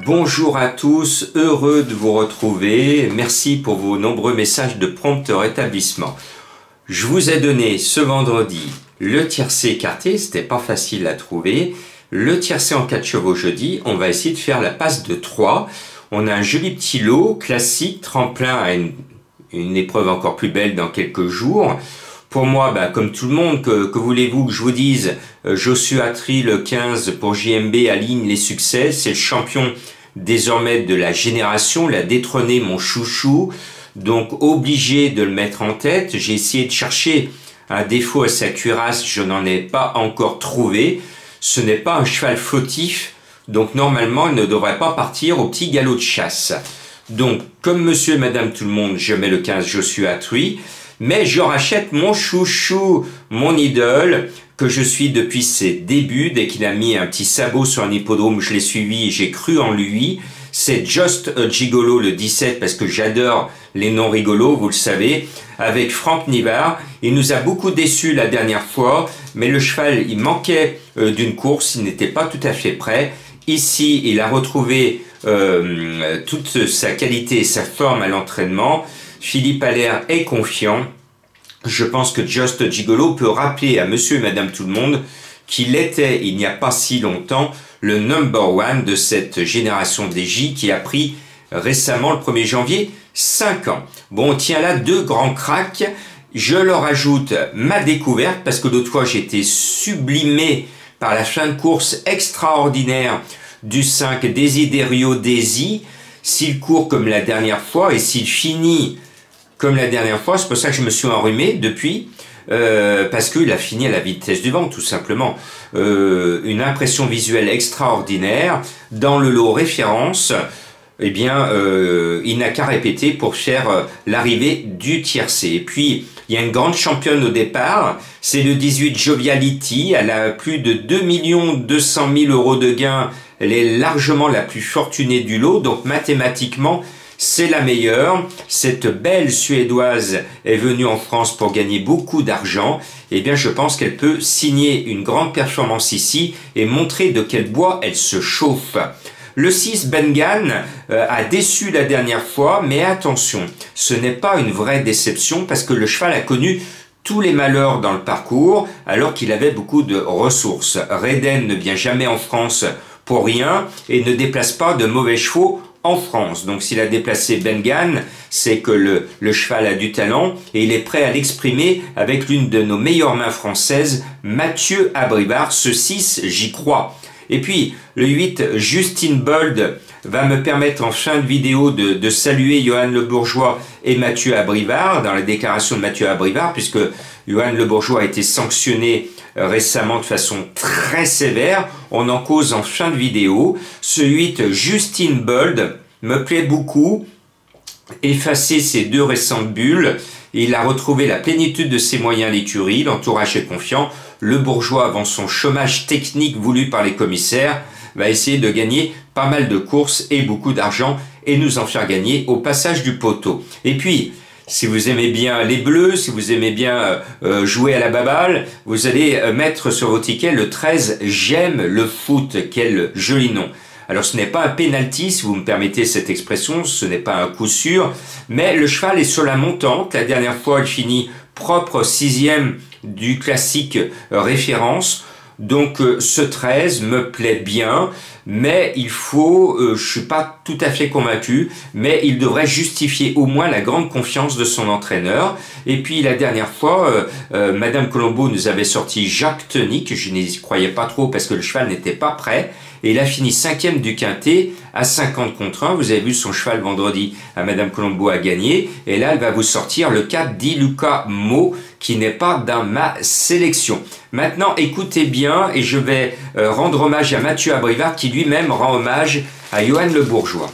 Bonjour à tous, heureux de vous retrouver. Merci pour vos nombreux messages de prompt rétablissement. Je vous ai donné ce vendredi le tiercé écarté, c'était pas facile à trouver. Le tiercé en 4 chevaux jeudi, on va essayer de faire la passe de 3. On a un joli petit lot classique, tremplin à une épreuve encore plus belle dans quelques jours. Pour moi, comme tout le monde, que voulez-vous que je vous dise, Joshua Tree, le 15 pour JMB, aligne les succès. C'est le champion désormais de la génération, l'a détrôné mon chouchou. Donc obligé de le mettre en tête. J'ai essayé de chercher un défaut à sa cuirasse, je n'en ai pas encore trouvé. Ce n'est pas un cheval fautif, donc normalement il ne devrait pas partir au petit galop de chasse. Donc comme monsieur et madame tout le monde, je mets le 15 Joshua Tree. Mais je rachète mon chouchou, mon idole, que je suis depuis ses débuts. Dès qu'il a mis un petit sabot sur un hippodrome, je l'ai suivi et j'ai cru en lui. C'est Just a Gigolo le 17, parce que j'adore les noms rigolos, vous le savez, avec Franck Nivard. Il nous a beaucoup déçus la dernière fois, mais le cheval, il manquait d'une course, il n'était pas tout à fait prêt. Ici, il a retrouvé toute sa qualité et sa forme à l'entraînement. Philippe Allaire est confiant. Je pense que Just Gigolo peut rappeler à monsieur et madame tout le monde qu'il était, il n'y a pas si longtemps, le number one de cette génération DJ qui a pris récemment, le 1er janvier, 5 ans. Bon, on tient là 2 grands cracks. Je leur ajoute ma découverte parce que l'autre fois, j'étais sublimé par la fin de course extraordinaire du 5 Desiderio Desi. S'il court comme la dernière fois et s'il finit comme la dernière fois, c'est pour ça que je me suis enrhumé depuis, parce qu'il a fini à la vitesse du vent, tout simplement. Une impression visuelle extraordinaire. Dans le lot référence, eh bien, il n'a qu'à répéter pour faire l'arrivée du tiercé. Et puis, il y a une grande championne au départ, c'est le 18 Joviality. Elle a plus de 2 200 000 € de gains. Elle est largement la plus fortunée du lot, donc mathématiquement, c'est la meilleure. Cette belle Suédoise est venue en France pour gagner beaucoup d'argent. Eh bien, je pense qu'elle peut signer une grande performance ici et montrer de quel bois elle se chauffe. Le 6 Bengan a déçu la dernière fois, mais attention, ce n'est pas une vraie déception parce que le cheval a connu tous les malheurs dans le parcours alors qu'il avait beaucoup de ressources. Reden ne vient jamais en France pour rien et ne déplace pas de mauvais chevaux en France. Donc s'il a déplacé Bengan, c'est que le cheval a du talent et il est prêt à l'exprimer avec l'une de nos meilleures mains françaises, Mathieu Abrivard. Ce 6, j'y crois. Et puis le 8, Justine Bold, va me permettre en fin de vidéo de saluer Johan Le Bourgeois et Mathieu Abrivard dans la déclaration de Mathieu Abrivard, puisque Johan Le Bourgeois a été sanctionné récemment de façon très sévère. On en cause en fin de vidéo. Ce 8, Justine Bold, me plaît beaucoup. Effacer ses 2 récentes bulles. Il a retrouvé la plénitude de ses moyens à l'écurie. L'entourage est confiant. Le Bourgeois, avant son chômage technique voulu par les commissaires, va essayer de gagner pas mal de courses et beaucoup d'argent et nous en faire gagner au passage du poteau. Et puis, si vous aimez bien les bleus, si vous aimez bien jouer à la baballe, vous allez mettre sur vos tickets le 13 J'aime le foot. Quel joli nom. Alors ce n'est pas un penalty, si vous me permettez cette expression, ce n'est pas un coup sûr, mais le cheval est sur la montante. La dernière fois, il finit propre 6e du classique référence. Donc ce 13 me plaît bien, mais il faut, je suis pas tout à fait convaincu, mais il devrait justifier au moins la grande confiance de son entraîneur. Et puis la dernière fois, Madame Colombo nous avait sorti Jacques Tony, que je n'y croyais pas trop parce que le cheval n'était pas prêt. Et il a fini 5e du quintet à 50 contre 1. Vous avez vu son cheval vendredi à Madame Colombo a gagné. Et là, elle va vous sortir le 4 Di Luca Mo, qui n'est pas dans ma sélection. Maintenant, écoutez bien, et je vais rendre hommage à Mathieu Abrivard, qui lui-même rend hommage à Johan Le Bourgeois.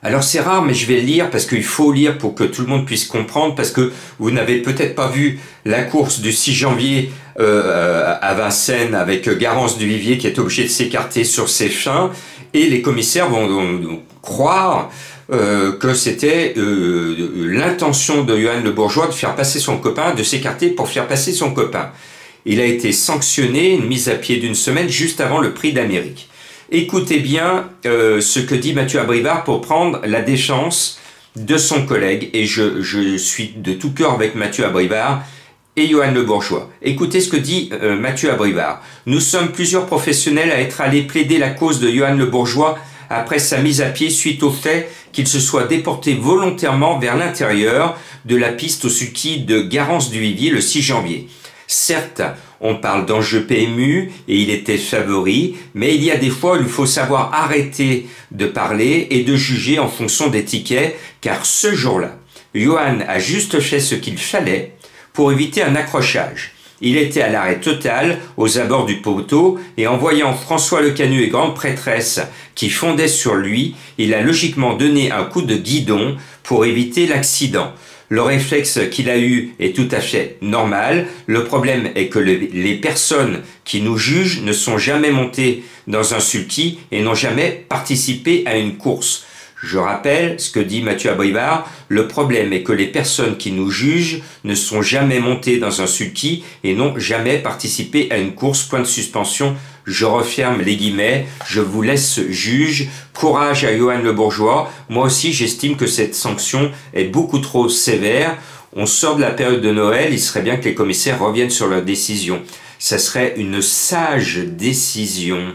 Alors c'est rare, mais je vais le lire parce qu'il faut lire pour que tout le monde puisse comprendre, parce que vous n'avez peut-être pas vu la course du 6 janvier à Vincennes avec Garance du Vivier qui est obligé de s'écarter sur ses fins, et les commissaires vont croire que c'était l'intention de Johan Le Bourgeois de faire passer son copain, de s'écarter pour faire passer son copain. Il a été sanctionné, une mise à pied d'1 semaine, juste avant le Prix d'Amérique. Écoutez bien ce que dit Mathieu Abrivard pour prendre la déchéance de son collègue, et je suis de tout cœur avec Mathieu Abrivard et Johan Le Bourgeois. Écoutez ce que dit Mathieu Abrivard. Nous sommes plusieurs professionnels à être allés plaider la cause de Johan Le Bourgeois après sa mise à pied suite au fait qu'il se soit déporté volontairement vers l'intérieur de la piste au sulky de Garance-du-Vivier le 6 janvier. Certes, on parle d'enjeu PMU et il était favori, mais il y a des fois où il faut savoir arrêter de parler et de juger en fonction des tickets, car ce jour-là, Johan a juste fait ce qu'il fallait pour éviter un accrochage. Il était à l'arrêt total aux abords du poteau et en voyant François Lecanu et grande prêtresse qui fondaient sur lui, il a logiquement donné un coup de guidon pour éviter l'accident. Le réflexe qu'il a eu est tout à fait normal. Le problème est que les personnes qui nous jugent ne sont jamais montées dans un sulky et n'ont jamais participé à une course. Je rappelle ce que dit Mathieu Abrivard, le problème est que les personnes qui nous jugent ne sont jamais montées dans un sulky et n'ont jamais participé à une course, point de suspension. Je referme les guillemets, je vous laisse juge. Courage à Johan Le Bourgeois. Moi aussi, j'estime que cette sanction est beaucoup trop sévère. On sort de la période de Noël, il serait bien que les commissaires reviennent sur leur décision. Ça serait une sage décision.